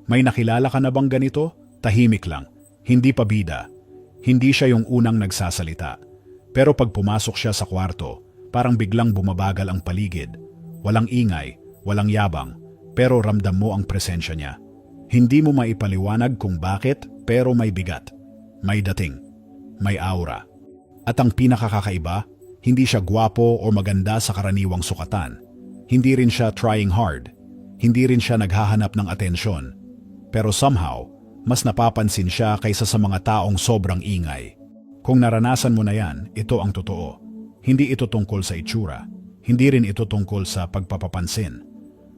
May nakilala ka na bang ganito? Tahimik lang. Hindi pa bida. Hindi siya yung unang nagsasalita. Pero pag pumasok siya sa kwarto, parang biglang bumabagal ang paligid. Walang ingay, walang yabang, pero ramdam mo ang presensya niya. Hindi mo maipaliwanag kung bakit, pero may bigat. May dating. May aura. At ang pinakakakaiba, hindi siya gwapo o maganda sa karaniwang sukatan. Hindi rin siya trying hard. Hindi rin siya naghahanap ng atensyon. Pero somehow, mas napapansin siya kaysa sa mga taong sobrang ingay. Kung naranasan mo na yan, ito ang totoo. Hindi ito tungkol sa itsura. Hindi rin ito tungkol sa pagpapapansin.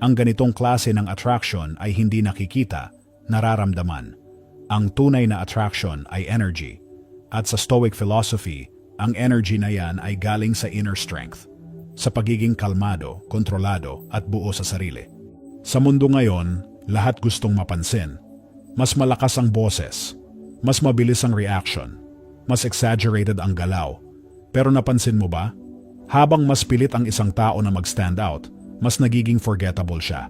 Ang ganitong klase ng attraction ay hindi nakikita, nararamdaman. Ang tunay na attraction ay energy. At sa Stoic philosophy, ang energy na yan ay galing sa inner strength. Sa pagiging kalmado, kontrolado at buo sa sarili. Sa mundo ngayon, lahat gustong mapansin. Mas malakas ang boses. Mas mabilis ang reaction. Mas exaggerated ang galaw. Pero napansin mo ba? Habang mas pilit ang isang tao na mag-stand out, mas nagiging forgettable siya.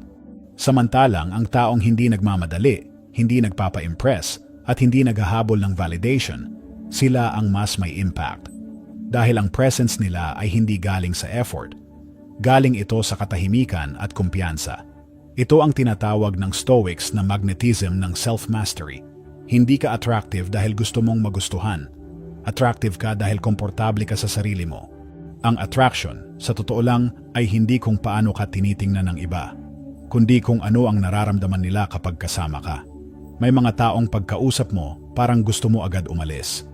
Samantalang ang taong hindi nagmamadali, hindi nagpapa-impress, at hindi naghahabol ng validation, sila ang mas may impact. Dahil ang presence nila ay hindi galing sa effort. Galing ito sa katahimikan at kumpiyansa. Ito ang tinatawag ng Stoics na magnetism ng self-mastery. Hindi ka attractive dahil gusto mong magustuhan. Attractive ka dahil komportable ka sa sarili mo. Ang attraction, sa totoo lang, ay hindi kung paano ka tinitingnan ng iba, kundi kung ano ang nararamdaman nila kapag kasama ka. May mga taong pagkausap mo, parang gusto mo agad umalis.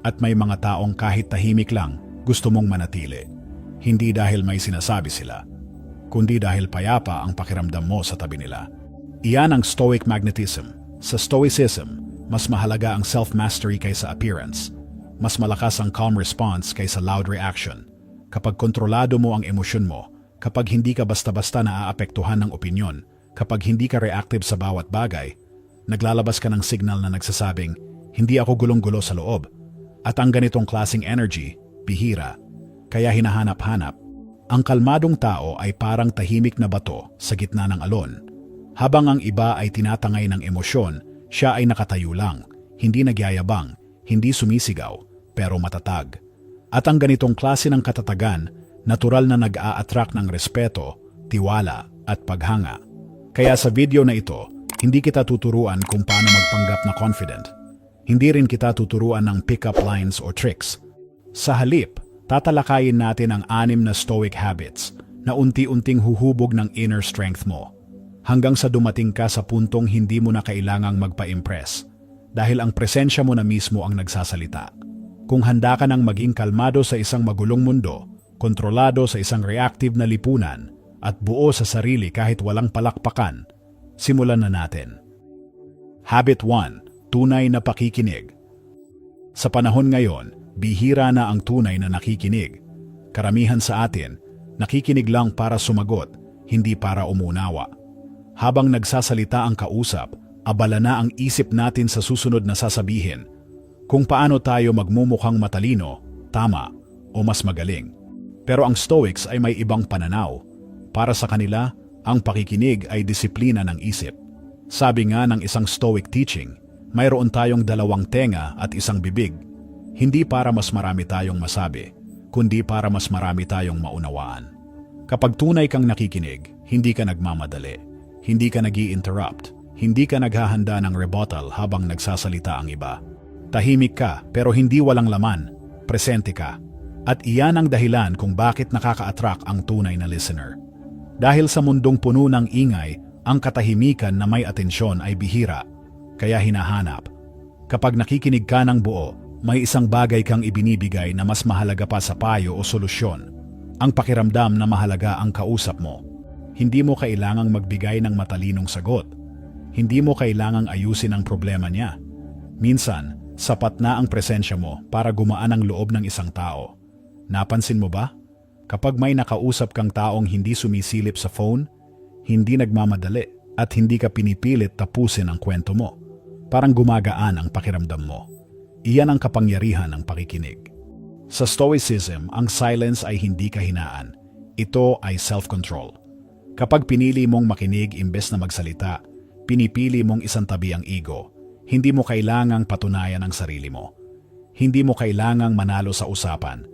At may mga taong kahit tahimik lang, gusto mong manatili. Hindi dahil may sinasabi sila, kundi dahil payapa ang pakiramdam mo sa tabi nila. Iyan ang Stoic magnetism. Sa Stoicism, mas mahalaga ang self-mastery kaysa appearance. Mas malakas ang calm response kaysa loud reaction. Kapag kontrolado mo ang emosyon mo, kapag hindi ka basta-basta naaapektuhan ng opinyon, kapag hindi ka reactive sa bawat bagay, naglalabas ka ng signal na nagsasabing, hindi ako gulong-gulo sa loob. At ang ganitong klaseng energy, bihira, kaya hinahanap-hanap. Ang kalmadong tao ay parang tahimik na bato sa gitna ng alon. Habang ang iba ay tinatangay ng emosyon, siya ay nakatayo lang, hindi nagyayabang, hindi sumisigaw, pero matatag. At ang ganitong klase ng katatagan, natural na nag-a-attract ng respeto, tiwala, at paghanga. Kaya sa video na ito, hindi kita tuturuan kung paano magpanggap na confident. Hindi rin kita tuturuan ng pick-up lines o tricks. Sa halip, tatalakayin natin ang 6 na Stoic habits na unti-unting huhubog ng inner strength mo. Hanggang sa dumating ka sa puntong hindi mo na kailangang magpa-impress dahil ang presensya mo na mismo ang nagsasalita. Kung handa ka nang maging kalmado sa isang magulong mundo, kontrolado sa isang reactive na lipunan, at buo sa sarili kahit walang palakpakan, simulan na natin. Habit 1. Tunay na pakikinig. Sa panahon ngayon, bihira na ang tunay na nakikinig. Karamihan sa atin, nakikinig lang para sumagot, hindi para umunawa. Habang nagsasalita ang kausap, abala na ang isip natin sa susunod na sasabihin. Kung paano tayo magmumukhang matalino, tama, o mas magaling. Pero ang Stoics ay may ibang pananaw. Para sa kanila, ang pakikinig ay disiplina ng isip. Sabi nga ng isang Stoic teaching, mayroon tayong 2 tenga at 1 bibig. Hindi para mas marami tayong masabi, kundi para mas marami tayong maunawaan. Kapag tunay kang nakikinig, hindi ka nagmamadali. Hindi ka nag-i-interrupt. Hindi ka naghahanda ng rebuttal habang nagsasalita ang iba. Tahimik ka pero hindi walang laman. Presente ka. At iyan ang dahilan kung bakit nakaka-attract ang tunay na listener. Dahil sa mundong puno ng ingay, ang katahimikan na may atensyon ay bihira. Kaya hinahanap. Kapag nakikinig ka ng buo, may isang bagay kang ibinibigay na mas mahalaga pa sa payo o solusyon. Ang pakiramdam na mahalaga ang kausap mo. Hindi mo kailangang magbigay ng matalinong sagot. Hindi mo kailangang ayusin ang problema niya. Minsan, sapat na ang presensya mo para gumaan ang loob ng isang tao. Napansin mo ba? Kapag may nakausap kang taong hindi sumisilip sa phone, hindi nagmamadali at hindi ka pinipilit tapusin ang kwento mo, parang gumagaan ang pakiramdam mo. Iyan ang kapangyarihan ng pakikinig. Sa Stoicism, ang silence ay hindi kahinaan. Ito ay self-control. Kapag pinili mong makinig imbes na magsalita, pinipili mong isantabi ang ego. Hindi mo kailangang patunayan ang sarili mo. Hindi mo kailangang manalo sa usapan.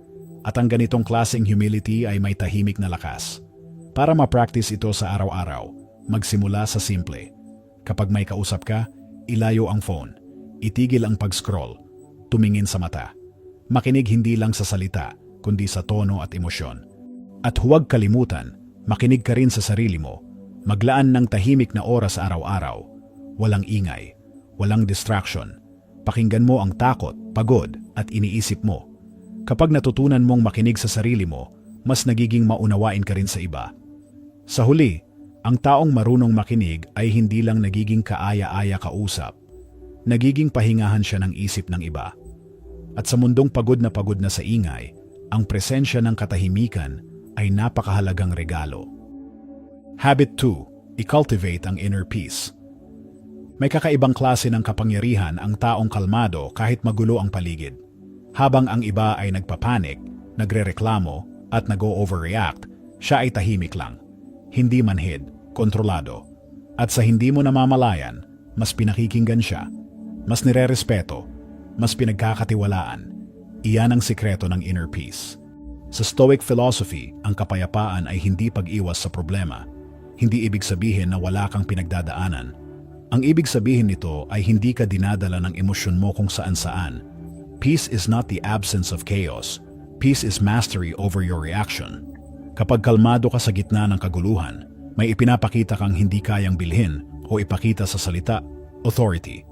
At ang ganitong klaseng humility ay may tahimik na lakas. Para ma-practice ito sa araw-araw, magsimula sa simple. Kapag may kausap ka, ilayo ang phone. Itigil ang pag-scroll. Tumingin sa mata. Makinig hindi lang sa salita, kundi sa tono at emosyon. At huwag kalimutan, makinig ka rin sa sarili mo. Maglaan ng tahimik na oras araw-araw. Walang ingay, walang distraction. Pakinggan mo ang takot, pagod at iniisip mo. Kapag natutunan mong makinig sa sarili mo, mas nagiging maunawain ka rin sa iba. Sa huli, ang taong marunong makinig ay hindi lang nagiging kaaya-aya kausap. Nagiging pahingahan siya ng isip ng iba. At sa mundong pagod na sa ingay, ang presensya ng katahimikan ay napakahalagang regalo. Habit 2. I-cultivate ang inner peace. May kakaibang klase ng kapangyarihan ang taong kalmado kahit magulo ang paligid. Habang ang iba ay nagpapanik, nagrereklamo at nag-overreact, siya ay tahimik lang. Hindi manhid, kontrolado. At sa hindi mo namamalayan, mas pinakikinggan siya, mas nirerespeto, mas pinagkakatiwalaan. Iyan ang sikreto ng inner peace. Sa Stoic philosophy, ang kapayapaan ay hindi pag-iwas sa problema. Hindi ibig sabihin na wala kang pinagdadaanan. Ang ibig sabihin nito ay hindi ka dinadala ng emosyon mo kung saan-saan. Peace is not the absence of chaos. Peace is mastery over your reaction. Kapag kalmado ka sa gitna ng kaguluhan, may ipinapakita kang hindi kayang bilhin o ipakita sa salita, authority.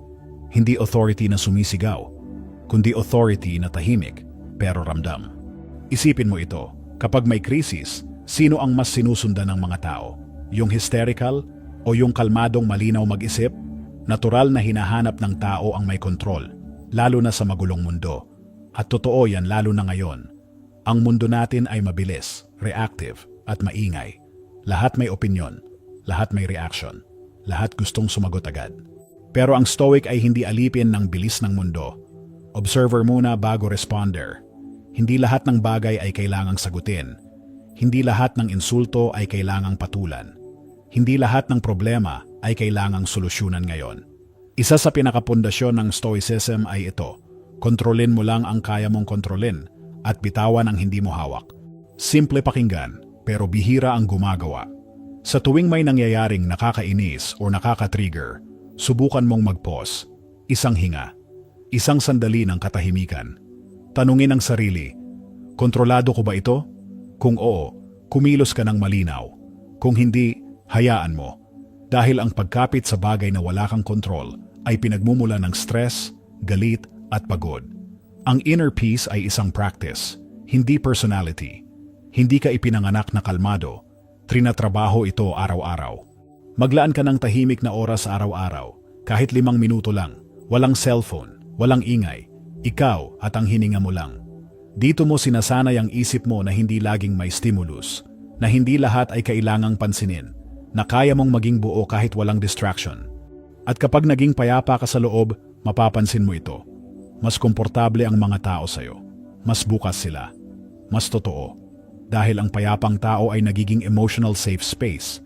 Hindi authority na sumisigaw, kundi authority na tahimik pero ramdam. Isipin mo ito, kapag may krisis, sino ang mas sinusundan ng mga tao? Yung hysterical o yung kalmadong malinaw mag-isip? Natural na hinahanap ng tao ang may kontrol, lalo na sa magulong mundo. At totoo yan lalo na ngayon. Ang mundo natin ay mabilis, reactive, at maingay. Lahat may opinyon, lahat may reaction, lahat gustong sumagot agad. Pero ang Stoic ay hindi alipin ng bilis ng mundo. Observer muna bago responder. Hindi lahat ng bagay ay kailangang sagutin. Hindi lahat ng insulto ay kailangang patulan. Hindi lahat ng problema ay kailangang solusyonan ngayon. Isa sa pinakapundasyon ng Stoicism ay ito: kontrolin mo lang ang kaya mong kontrolin at bitawan ang hindi mo hawak. Simple pakinggan, pero bihira ang gumagawa. Sa tuwing may nangyayaring nakakainis o nakaka-trigger, subukan mong mag-pause, isang hinga, isang sandali ng katahimikan. Tanungin ang sarili, kontrolado ko ba ito? Kung oo, kumilos ka ng malinaw. Kung hindi, hayaan mo. Dahil ang pagkapit sa bagay na wala kang kontrol ay pinagmumula ng stress, galit at pagod. Ang inner peace ay isang practice, hindi personality. Hindi ka ipinanganak na kalmado, trinatrabaho ito araw-araw. Maglaan ka ng tahimik na oras araw-araw, kahit 5 minuto lang, walang cellphone, walang ingay, ikaw at ang hininga mo lang. Dito mo sinasanay ang isip mo na hindi laging may stimulus, na hindi lahat ay kailangang pansinin, na kaya mong maging buo kahit walang distraction. At kapag naging payapa ka sa loob, mapapansin mo ito. Mas komportable ang mga tao sa'yo. Mas bukas sila. Mas totoo. Dahil ang payapang tao ay nagiging emotional safe space.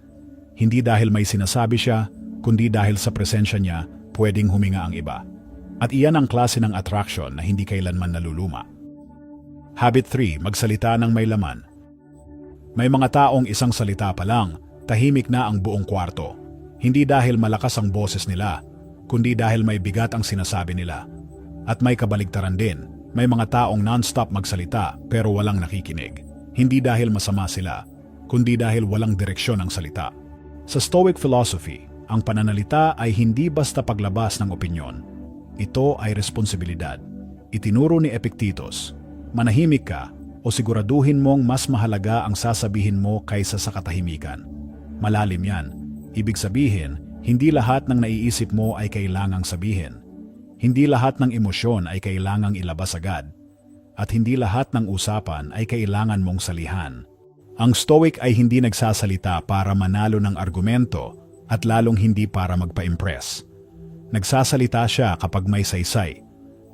Hindi dahil may sinasabi siya, kundi dahil sa presensya niya, pwedeng huminga ang iba. At iyan ang klase ng attraction na hindi kailanman naluluma. Habit 3. Magsalita ng may laman. May mga taong isang salita pa lang, tahimik na ang buong kwarto. Hindi dahil malakas ang boses nila, kundi dahil may bigat ang sinasabi nila. At may kabaligtaran din, may mga taong non-stop magsalita pero walang nakikinig. Hindi dahil masama sila, kundi dahil walang direksyon ang salita. Sa Stoic philosophy, ang pananalita ay hindi basta paglabas ng opinyon. Ito ay responsibilidad. Itinuro ni Epictetus, manahimik ka o siguraduhin mong mas mahalaga ang sasabihin mo kaysa sa katahimikan. Malalim yan. Ibig sabihin, hindi lahat ng naiisip mo ay kailangang sabihin. Hindi lahat ng emosyon ay kailangang ilabas agad. At hindi lahat ng usapan ay kailangan mong salihan. Ang Stoic ay hindi nagsasalita para manalo ng argumento at lalong hindi para magpa-impress. Nagsasalita siya kapag may saysay,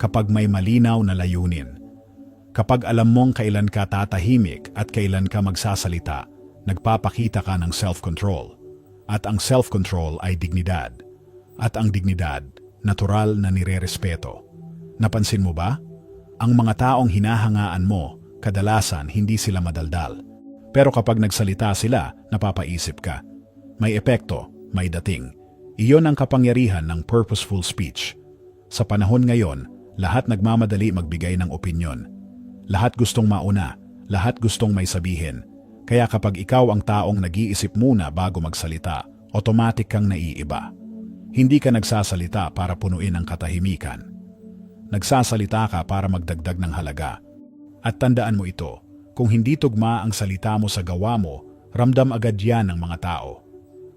kapag may malinaw na layunin. Kapag alam mong kailan ka tatahimik at kailan ka magsasalita, nagpapakita ka ng self-control. At ang self-control ay dignidad. At ang dignidad, natural na nirerespeto. Napansin mo ba? Ang mga taong hinahangaan mo, kadalasan hindi sila madaldal. Pero kapag nagsalita sila, napapaisip ka. May epekto, may dating. Iyon ang kapangyarihan ng purposeful speech. Sa panahon ngayon, lahat nagmamadali magbigay ng opinyon. Lahat gustong mauna, lahat gustong may sabihin. Kaya kapag ikaw ang taong nag-iisip muna bago magsalita, automatic kang naiiba. Hindi ka nagsasalita para punuin ang katahimikan. Nagsasalita ka para magdagdag ng halaga. At tandaan mo ito, kung hindi tugma ang salita mo sa gawa mo, ramdam agad yan ng mga tao.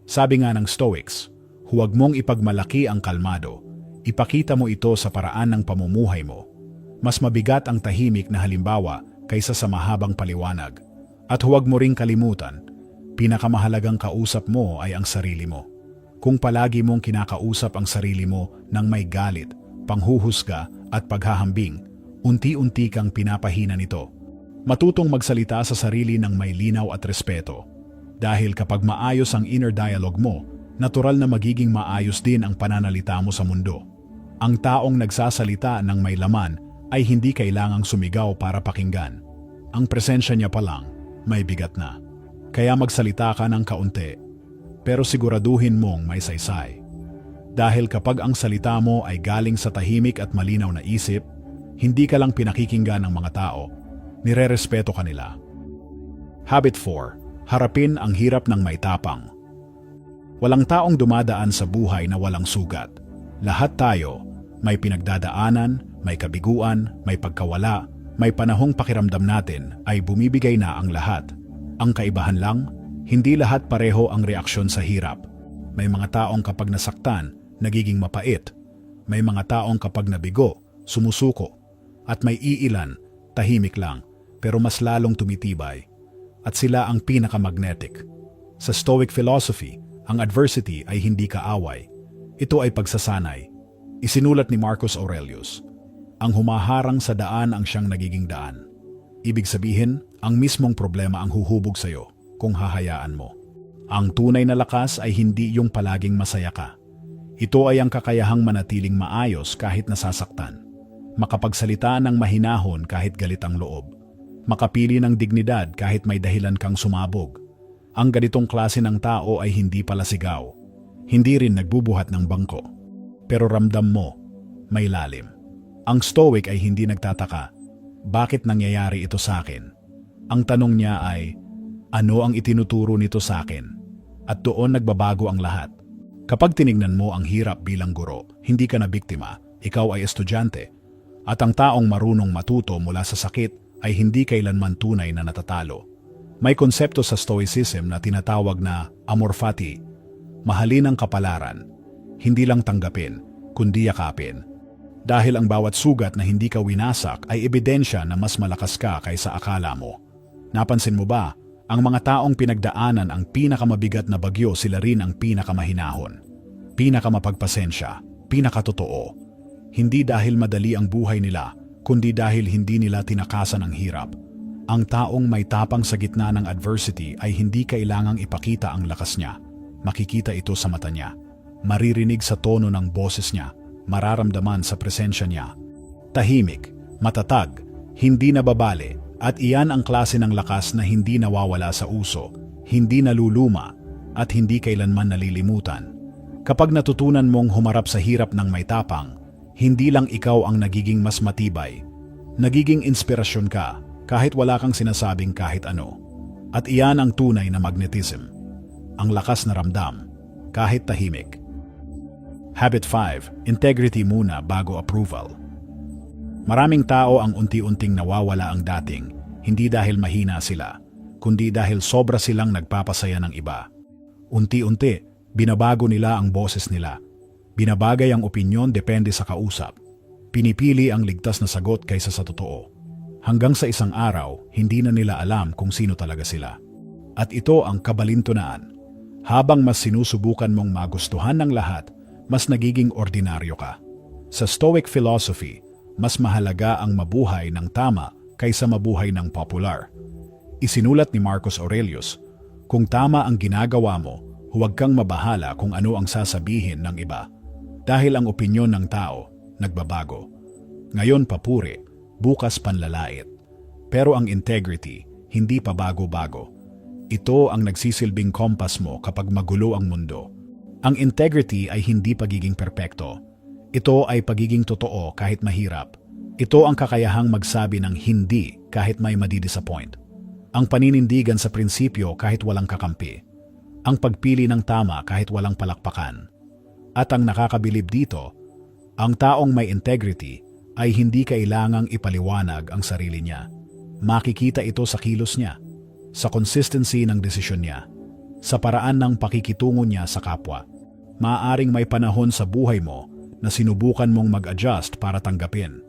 Sabi nga ng Stoics, huwag mong ipagmalaki ang kalmado, ipakita mo ito sa paraan ng pamumuhay mo. Mas mabigat ang tahimik na halimbawa kaysa sa mahabang paliwanag. At huwag mo ring kalimutan, pinakamahalagang kausap mo ay ang sarili mo. Kung palagi mong kinakausap ang sarili mo ng may galit, panghuhusga at paghahambing, unti-unti kang pinapahina nito. Matutong magsalita sa sarili ng may linaw at respeto. Dahil kapag maayos ang inner dialogue mo, natural na magiging maayos din ang pananalita mo sa mundo. Ang taong nagsasalita ng may laman ay hindi kailangang sumigaw para pakinggan. Ang presensya niya pa lang, may bigat na. Kaya magsalita ka ng kaunti, pero siguraduhin mong may saysay. Dahil kapag ang salita mo ay galing sa tahimik at malinaw na isip, hindi ka lang pinakikinggan ng mga tao, nirerespeto ka nila. Habit 4. Harapin ang hirap ng may tapang. Walang taong dumadaan sa buhay na walang sugat. Lahat tayo, may pinagdadaanan, may kabiguan, may pagkawala, may panahong pakiramdam natin ay bumibigay na ang lahat. Ang kaibahan lang, hindi lahat pareho ang reaksyon sa hirap. May mga taong kapag nasaktan, nagiging mapait. May mga taong kapag nabigo, sumusuko. At may iilan, tahimik lang, pero mas lalong tumitibay. At sila ang pinakamagnetic. Sa Stoic philosophy, ang adversity ay hindi kaaway. Ito ay pagsasanay. Isinulat ni Marcus Aurelius, ang humaharang sa daan ang siyang nagiging daan. Ibig sabihin, ang mismong problema ang huhubog sa'yo kung hahayaan mo. Ang tunay na lakas ay hindi yung palaging masaya ka. Ito ay ang kakayahang manatiling maayos kahit nasasaktan. Makapagsalita ng mahinahon kahit galit ang loob. Makapili ng dignidad kahit may dahilan kang sumabog. Ang ganitong klase ng tao ay hindi pala sigaw. Hindi rin nagbubuhat ng bangko. Pero ramdam mo, may lalim. Ang Stoic ay hindi nagtataka, bakit nangyayari ito sa akin? Ang tanong niya ay, ano ang itinuturo nito sa akin? At doon nagbabago ang lahat. Kapag tinignan mo ang hirap bilang guro, hindi ka na biktima, ikaw ay estudyante. At ang taong marunong matuto mula sa sakit ay hindi kailanman tunay na natatalo. May konsepto sa Stoicism na tinatawag na amor fati, mahalin ang kapalaran, hindi lang tanggapin, kundi yakapin. Dahil ang bawat sugat na hindi ka winasak ay ebidensya na mas malakas ka kaysa akala mo. Napansin mo ba? Ang mga taong pinagdaanan ang pinakamabigat na bagyo, sila rin ang pinakamahinahon, pinakamapagpasensya, pinakatotoo. Hindi dahil madali ang buhay nila, kundi dahil hindi nila tinakasan ang hirap. Ang taong may tapang sa gitna ng adversity ay hindi kailangang ipakita ang lakas niya. Makikita ito sa mata niya. Maririnig sa tono ng boses niya. Mararamdaman sa presensya niya. Tahimik, matatag, hindi nababali. At iyan ang klase ng lakas na hindi nawawala sa uso, hindi naluluma, at hindi kailanman nalilimutan. Kapag natutunan mong humarap sa hirap ng may tapang, hindi lang ikaw ang nagiging mas matibay. Nagiging inspirasyon ka, kahit wala kang sinasabing kahit ano. At iyan ang tunay na magnetism. Ang lakas na ramdam, kahit tahimik. Habit 5. Integrity muna bago approval. Maraming tao ang unti-unting nawawala ang dating, hindi dahil mahina sila, kundi dahil sobra silang nagpapasaya ng iba. Unti-unti, binabago nila ang boses nila. Binabagay ang opinyon depende sa kausap. Pinipili ang ligtas na sagot kaysa sa totoo. Hanggang sa isang araw, hindi na nila alam kung sino talaga sila. At ito ang kabalintunaan. Habang mas sinusubukan mong magustuhan ng lahat, mas nagiging ordinaryo ka. Sa Stoic philosophy, mas mahalaga ang mabuhay ng tama kaysa mabuhay ng popular. Isinulat ni Marcus Aurelius, kung tama ang ginagawa mo, huwag kang mabahala kung ano ang sasabihin ng iba. Dahil ang opinyon ng tao, nagbabago. Ngayon papuri, bukas panlalait. Pero ang integrity, hindi pa bago-bago. Ito ang nagsisilbing kompas mo kapag magulo ang mundo. Ang integrity ay hindi pagiging perpekto. Ito ay pagiging totoo kahit mahirap. Ito ang kakayahang magsabi ng hindi kahit may madidisappoint. Ang paninindigan sa prinsipyo kahit walang kakampi. Ang pagpili ng tama kahit walang palakpakan. At ang nakakabilib dito, ang taong may integrity ay hindi kailangang ipaliwanag ang sarili niya. Makikita ito sa kilos niya, sa consistency ng desisyon niya, sa paraan ng pakikitungo niya sa kapwa. Maaaring may panahon sa buhay mo na sinubukan mong mag-adjust para tanggapin.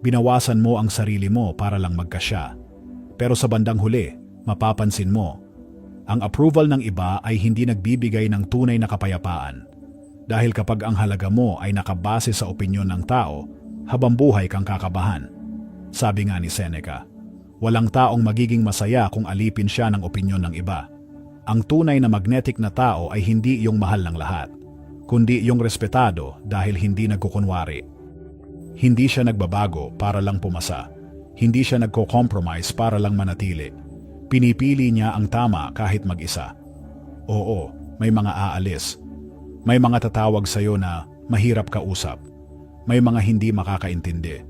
Binawasan mo ang sarili mo para lang magkasya. Pero sa bandang huli, mapapansin mo, ang approval ng iba ay hindi nagbibigay ng tunay na kapayapaan. Dahil kapag ang halaga mo ay nakabase sa opinyon ng tao, habang buhay kang kakabahan. Sabi nga ni Seneca, walang taong magiging masaya kung alipin siya ng opinyon ng iba. Ang tunay na magnetic na tao ay hindi yung mahal ng lahat, kundi yung respetado dahil hindi nagkukunwari. Hindi siya nagbabago para lang pumasa. Hindi siya nagko-compromise para lang manatili. Pinipili niya ang tama kahit mag-isa. Oo, may mga aalis. May mga tatawag sa'yo na mahirap kausap. May mga hindi makakaintindi.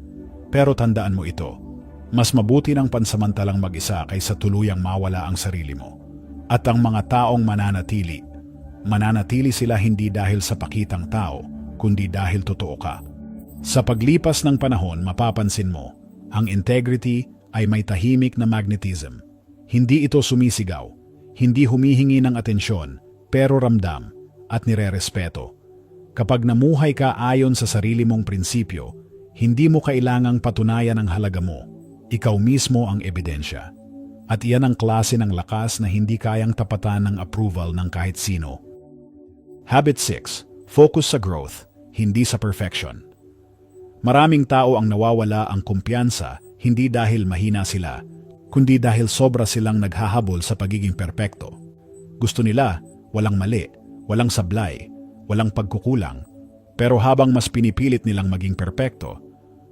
Pero tandaan mo ito, mas mabuti ng pansamantalang mag-isa kaysa tuluyang mawala ang sarili mo. At ang mga taong mananatili sila hindi dahil sa pakitang tao, kundi dahil totoo ka. Sa paglipas ng panahon, mapapansin mo, ang integrity ay may tahimik na magnetism. Hindi ito sumisigaw, hindi humihingi ng atensyon, pero ramdam at nirerespeto. Kapag namuhay ka ayon sa sarili mong prinsipyo, hindi mo kailangang patunayan ang halaga mo. Ikaw mismo ang ebidensya. At iyan ang klase ng lakas na hindi kayang tapatan ng approval ng kahit sino. Habit 6. Focus sa growth, hindi sa perfection. Maraming tao ang nawawala ang kumpiyansa hindi dahil mahina sila, kundi dahil sobra silang naghahabol sa pagiging perpekto. Gusto nila, walang mali, walang sablay, walang pagkukulang. Pero habang mas pinipilit nilang maging perpekto,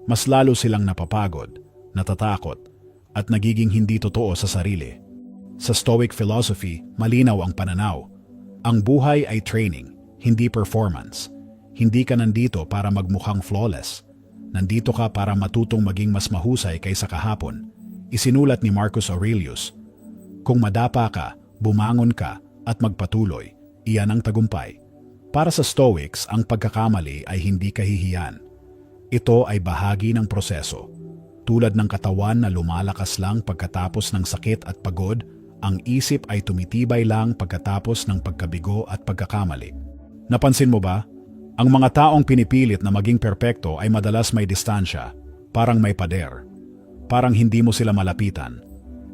mas lalo silang napapagod, natatakot, at nagiging hindi totoo sa sarili. Sa Stoic philosophy, malinaw ang pananaw. Ang buhay ay training, hindi performance. Hindi ka nandito para magmukhang flawless. Nandito ka para matutong maging mas mahusay kaysa kahapon. Isinulat ni Marcus Aurelius, kung madapa ka, bumangon ka, at magpatuloy, iyan ang tagumpay. Para sa Stoics, ang pagkakamali ay hindi kahihiyan. Ito ay bahagi ng proseso. Tulad ng katawan na lumalakas lang pagkatapos ng sakit at pagod, ang isip ay tumitibay lang pagkatapos ng pagkabigo at pagkakamali. Napansin mo ba? Ang mga taong pinipilit na maging perpekto ay madalas may distansya, parang may pader. Parang hindi mo sila malapitan.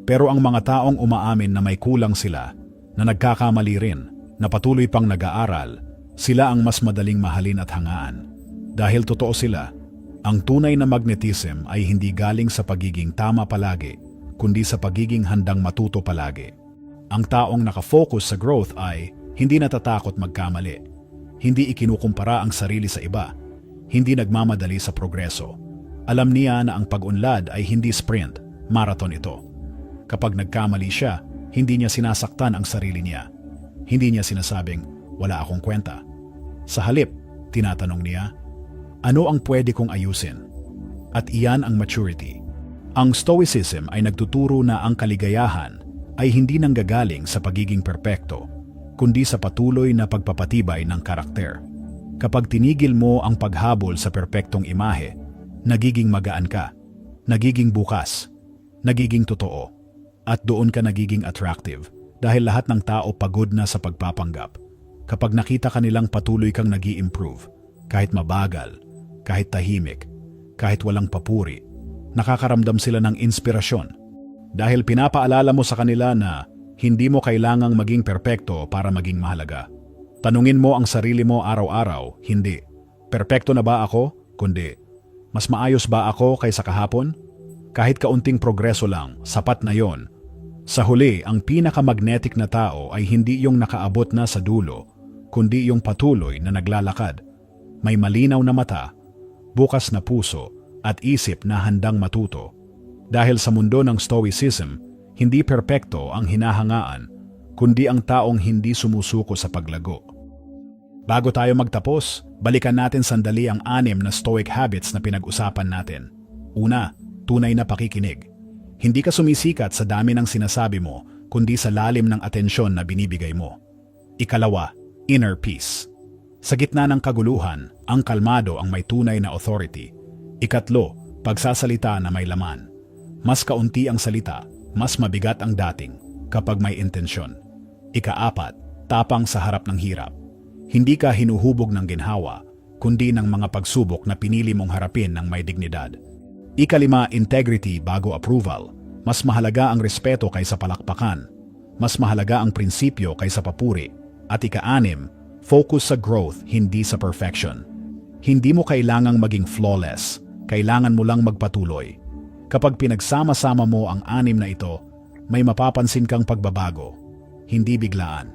Pero ang mga taong umaamin na may kulang sila, na nagkakamali rin, na patuloy pang nag-aaral, sila ang mas madaling mahalin at hangaan. Dahil totoo sila, ang tunay na magnetism ay hindi galing sa pagiging tama palagi, kundi sa pagiging handang matuto palagi. Ang taong nakafocus sa growth ay hindi natatakot magkamali, hindi ikinukumpara ang sarili sa iba, hindi nagmamadali sa progreso. Alam niya na ang pag-unlad ay hindi sprint, marathon ito. Kapag nagkamali siya, hindi niya sinasaktan ang sarili niya. Hindi niya sinasabing, wala akong kwenta. Sa halip, tinatanong niya, ano ang pwede kong ayusin? At iyan ang maturity. Ang Stoicism ay nagtuturo na ang kaligayahan ay hindi nanggagaling sa pagiging perpekto, kundi sa patuloy na pagpapatibay ng karakter. Kapag tinigil mo ang paghabol sa perpektong imahe, nagiging magaan ka, nagiging bukas, nagiging totoo, at doon ka nagiging attractive dahil lahat ng tao pagod na sa pagpapanggap. Kapag nakita ka nilang patuloy kang nag-i-improve, kahit mabagal, kahit tahimik, kahit walang papuri, nakakaramdam sila ng inspirasyon. Dahil pinapaalala mo sa kanila na hindi mo kailangang maging perpekto para maging mahalaga. Tanungin mo ang sarili mo araw-araw, hindi, perpekto na ba ako? Kundi, mas maayos ba ako kaysa kahapon? Kahit kaunting progreso lang, sapat na yon. Sa huli, ang pinakamagnetic na tao ay hindi yung nakaabot na sa dulo, kundi yung patuloy na naglalakad. may malinaw na mata, bukas na puso at isip na handang matuto. Dahil sa mundo ng Stoicism, hindi perpekto ang hinahangaan, kundi ang taong hindi sumusuko sa paglago. Bago tayo magtapos, balikan natin sandali ang 6 na Stoic habits na pinag-usapan natin. Una, tunay na pakikinig. Hindi ka sumisikat sa dami ng sinasabi mo, kundi sa lalim ng atensyon na binibigay mo. Ikalawa, inner peace. Sa gitna ng kaguluhan, ang kalmado ang may tunay na authority. Ikatlo, pagsasalita na may laman. Mas kaunti ang salita, mas mabigat ang dating kapag may intensyon. Ikaapat, tapang sa harap ng hirap. Hindi ka hinuhubog ng ginhawa, kundi ng mga pagsubok na pinili mong harapin ng may dignidad. Ikalima, integrity bago approval. Mas mahalaga ang respeto kaysa palakpakan. Mas mahalaga ang prinsipyo kaysa papuri. At ika-6, focus sa growth, hindi sa perfection. Hindi mo kailangang maging flawless, kailangan mo lang magpatuloy. Kapag pinagsama-sama mo ang 6 na ito, may mapapansin kang pagbabago. Hindi biglaan.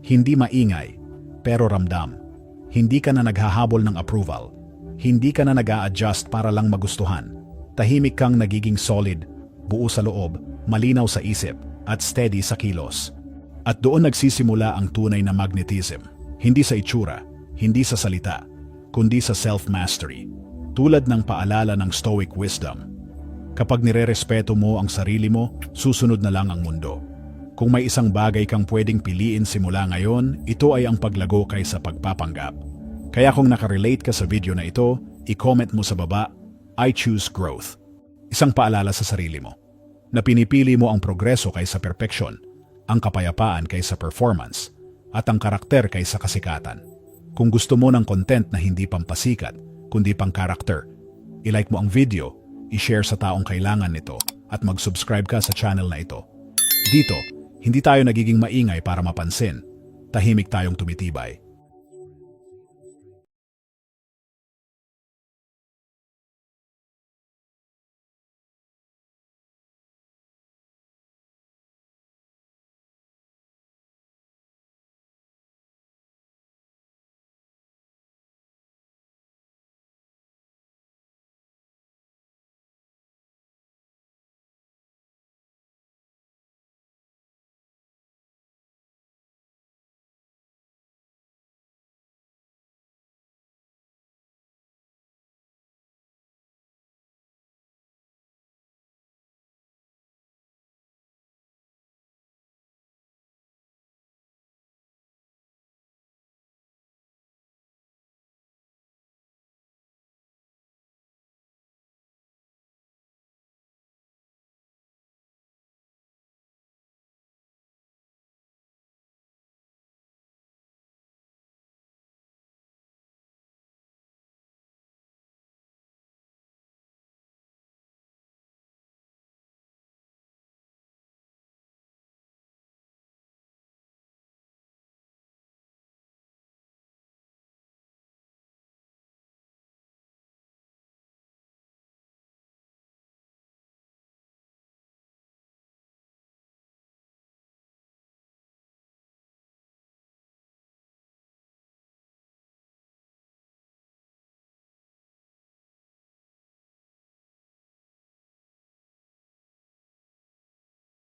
Hindi maingay, pero ramdam. Hindi ka na naghahabol ng approval. Hindi ka na nag-a-adjust para lang magustuhan. Tahimik kang nagiging solid, buo sa loob, malinaw sa isip, at steady sa kilos. At doon nagsisimula ang tunay na magnetism. Hindi sa itsura, hindi sa salita, kundi sa self-mastery. Tulad ng paalala ng Stoic wisdom. Kapag nirerespeto mo ang sarili mo, susunod na lang ang mundo. Kung may isang bagay kang pwedeng piliin simula ngayon, ito ay ang paglago kaysa pagpapanggap. Kaya kung nakarelate ka sa video na ito, i-comment mo sa baba, I choose growth. Isang paalala sa sarili mo, na pinipili mo ang progreso kaysa perfeksyon, ang kapayapaan kaysa performance, at ang karakter kaysa kasikatan. Kung gusto mo ng content na hindi pampasikat, kundi pang karakter, i-like mo ang video, i-share sa taong kailangan nito, at mag-subscribe ka sa channel na ito. Dito, hindi tayo nagiging maingay para mapansin. Tahimik tayong tumitibay.